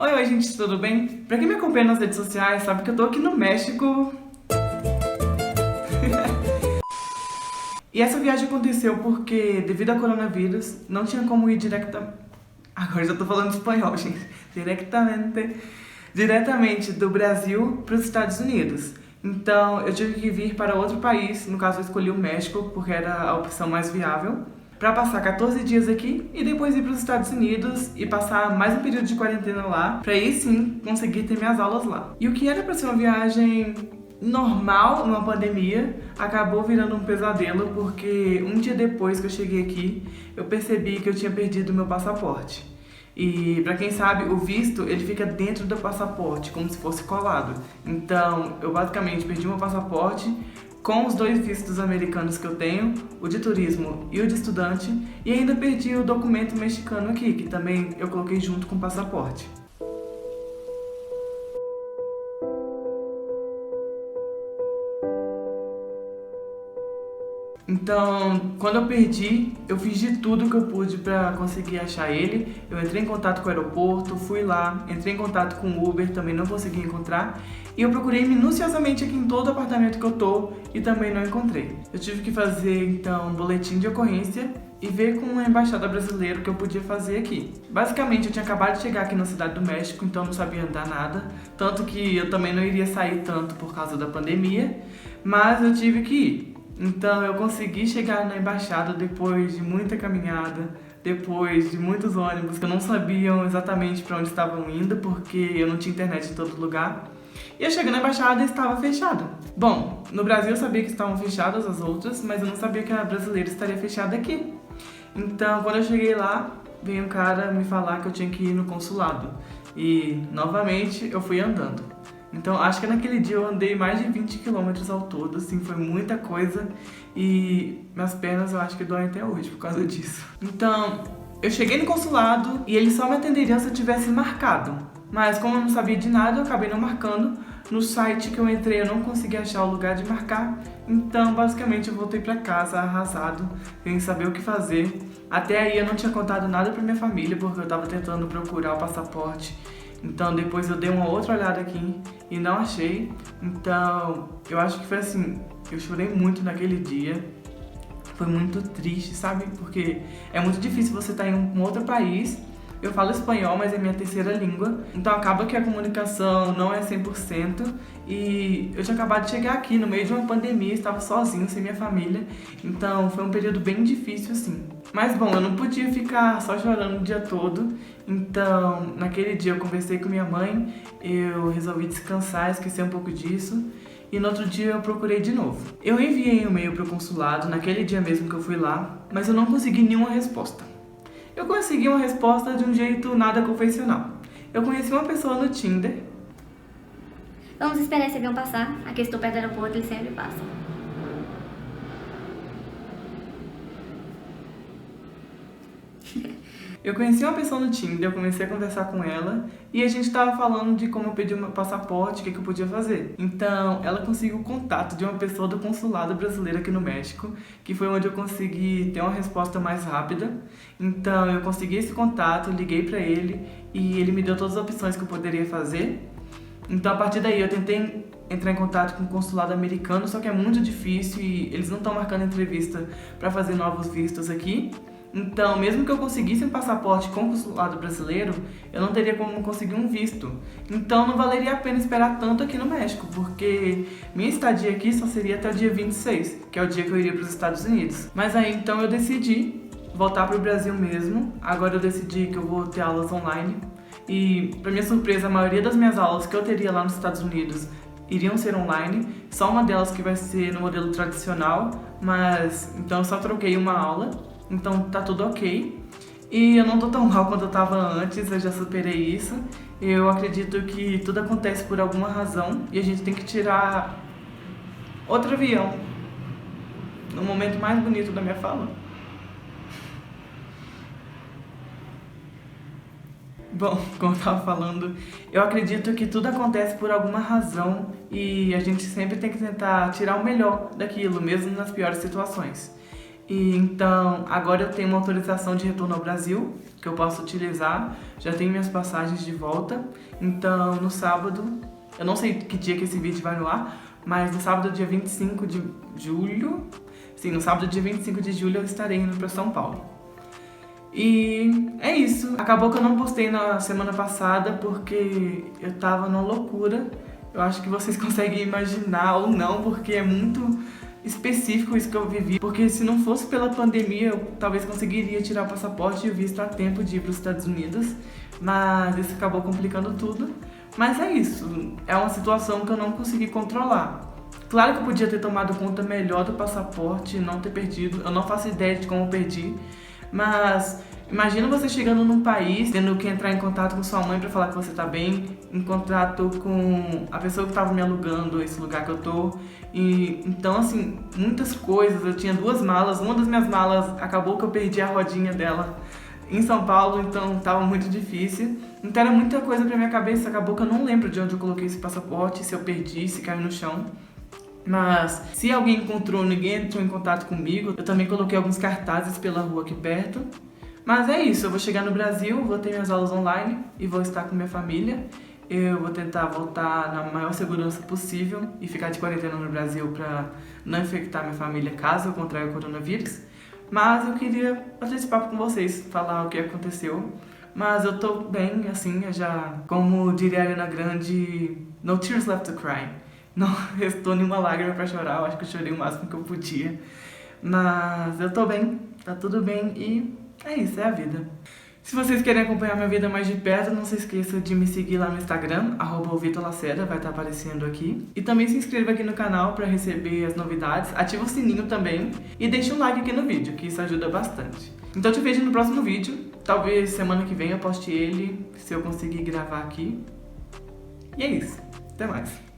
Oi, oi, gente, tudo bem? Pra quem me acompanha nas redes sociais, sabe que eu tô aqui no México. E essa viagem aconteceu porque, devido ao coronavírus, não tinha como ir Agora já tô falando espanhol, gente. Diretamente do Brasil para os Estados Unidos. Então, eu tive que vir para outro país, no caso eu escolhi o México, porque era a opção mais viável, para passar 14 dias aqui e depois ir para os Estados Unidos e passar mais um período de quarentena lá, para aí sim conseguir ter minhas aulas lá. E o que era para ser uma viagem normal numa pandemia acabou virando um pesadelo, porque um dia depois que eu cheguei aqui, eu percebi que eu tinha perdido meu passaporte. E pra quem sabe, o visto ele fica dentro do passaporte, como se fosse colado. Então, eu basicamente perdi meu passaporte com os dois vistos americanos que eu tenho, o de turismo e o de estudante, e ainda perdi o documento mexicano aqui, que também eu coloquei junto com o passaporte. Então, quando eu perdi, eu fiz de tudo que eu pude pra conseguir achar ele. Eu entrei em contato com o aeroporto, fui lá, entrei em contato com o Uber, também não consegui encontrar. E eu procurei minuciosamente aqui em todo o apartamento que eu tô e também não encontrei. Eu tive que fazer, então, um boletim de ocorrência e ver com a embaixada brasileira o que eu podia fazer aqui. Basicamente, eu tinha acabado de chegar aqui na Cidade do México, então não sabia andar nada. Tanto que eu também não iria sair tanto por causa da pandemia, mas eu tive que ir. Então eu consegui chegar na embaixada depois de muita caminhada, depois de muitos ônibus que não sabiam exatamente para onde estavam indo, porque eu não tinha internet em todo lugar. E eu cheguei na embaixada e estava fechada. Bom, no Brasil eu sabia que estavam fechadas as outras, mas eu não sabia que a brasileira estaria fechada aqui. Então quando eu cheguei lá, veio um cara me falar que eu tinha que ir no consulado. E novamente eu fui andando. Então, acho que naquele dia eu andei mais de 20 quilômetros ao todo, assim, foi muita coisa e minhas pernas eu acho que doem até hoje por causa disso. Então, eu cheguei no consulado e eles só me atenderiam se eu tivesse marcado. Mas como eu não sabia de nada, eu acabei não marcando. No site que eu entrei eu não consegui achar o lugar de marcar. Então, basicamente, eu voltei pra casa arrasado, sem saber o que fazer. Até aí eu não tinha contado nada pra minha família, porque eu tava tentando procurar o passaporte. Então depois eu dei uma outra olhada aqui e não achei. Então eu acho que foi assim, eu chorei muito naquele dia. Foi muito triste, sabe? Porque é muito difícil você estar em um outro país. Eu falo espanhol, mas é minha terceira língua. Então acaba que a comunicação não é 100%. E eu tinha acabado de chegar aqui no meio de uma pandemia, estava sozinho, sem minha família. Então foi um período bem difícil, assim. Mas bom, eu não podia ficar só chorando o dia todo. Então, naquele dia eu conversei com minha mãe, eu resolvi descansar, esquecer um pouco disso. E no outro dia eu procurei de novo. Eu enviei um e-mail pro consulado, naquele dia mesmo que eu fui lá, mas eu não consegui nenhuma resposta. Eu consegui uma resposta de um jeito nada convencional. Eu conheci uma pessoa no Tinder. Vamos esperar esse avião passar. Aqui estou perto do aeroporto, ele sempre passa. Eu conheci uma pessoa no Tinder, eu comecei a conversar com ela e a gente tava falando de como eu pedi meu passaporte, o que eu podia fazer. Então, ela conseguiu o contato de uma pessoa do consulado brasileiro aqui no México, que foi onde eu consegui ter uma resposta mais rápida. Então, eu consegui esse contato, liguei pra ele e ele me deu todas as opções que eu poderia fazer. Então, a partir daí, eu tentei entrar em contato com o consulado americano, só que é muito difícil e eles não estão marcando entrevista pra fazer novos vistos aqui. Então, mesmo que eu conseguisse um passaporte com o consulado brasileiro, eu não teria como conseguir um visto. Então, não valeria a pena esperar tanto aqui no México, porque minha estadia aqui só seria até o dia 26, que é o dia que eu iria para os Estados Unidos. Mas aí, então, eu decidi voltar para o Brasil mesmo. Agora eu decidi que eu vou ter aulas online. E, para minha surpresa, a maioria das minhas aulas que eu teria lá nos Estados Unidos iriam ser online. Só uma delas que vai ser no modelo tradicional, mas então eu só troquei uma aula. Então tá tudo ok. E eu não tô tão mal quanto eu tava antes, eu já superei isso. Eu acredito que tudo acontece por alguma razão e a gente tem que tirar outro avião. No momento mais bonito da minha fala. Bom, como eu tava falando, eu acredito que tudo acontece por alguma razão e a gente sempre tem que tentar tirar o melhor daquilo, mesmo nas piores situações. E então, agora eu tenho uma autorização de retorno ao Brasil, que eu posso utilizar. Já tenho minhas passagens de volta. Então, no sábado, eu não sei que dia que esse vídeo vai no ar, mas no sábado, dia 25 de julho... Sim, no sábado, dia 25 de julho, eu estarei indo para São Paulo. E é isso. Acabou que eu não postei na semana passada porque eu tava numa loucura. Eu acho que vocês conseguem imaginar ou não, porque é muito específico isso que eu vivi. Porque se não fosse pela pandemia, eu talvez conseguiria tirar o passaporte e o visto a tempo de ir para os Estados Unidos. Mas isso acabou complicando tudo. Mas é isso, é uma situação que eu não consegui controlar. Claro que eu podia ter tomado conta melhor do passaporte e não ter perdido. Eu não faço ideia de como eu perdi. Mas imagina você chegando num país, tendo que entrar em contato com sua mãe pra falar que você tá bem, em contato com a pessoa que tava me alugando esse lugar que eu tô. E então, assim, muitas coisas. Eu tinha 2 malas, uma das minhas malas acabou que eu perdi a rodinha dela em São Paulo, então tava muito difícil. Então era muita coisa pra minha cabeça, acabou que eu não lembro de onde eu coloquei esse passaporte, se eu perdi, se caiu no chão. Mas se alguém encontrou, ninguém entrou em contato comigo, eu também coloquei alguns cartazes pela rua aqui perto. Mas é isso, eu vou chegar no Brasil, vou ter minhas aulas online e vou estar com minha família. Eu vou tentar voltar na maior segurança possível e ficar de quarentena no Brasil pra não infectar minha família caso eu contraia o coronavírus. Mas eu queria bater esse papo com vocês, falar o que aconteceu. Mas eu tô bem, assim, eu já, como diria a Ariana Grande, no tears left to cry. Não restou nenhuma lágrima pra chorar, eu acho que eu chorei o máximo que eu podia. Mas eu tô bem, tá tudo bem e é isso, é a vida. Se vocês querem acompanhar minha vida mais de perto, não se esqueça de me seguir lá no Instagram, @VitorLacerda, vai estar aparecendo aqui. E também se inscreva aqui no canal para receber as novidades, ativa o sininho também e deixa um like aqui no vídeo, que isso ajuda bastante. Então te vejo no próximo vídeo, talvez semana que vem eu poste ele, se eu conseguir gravar aqui. E é isso, até mais.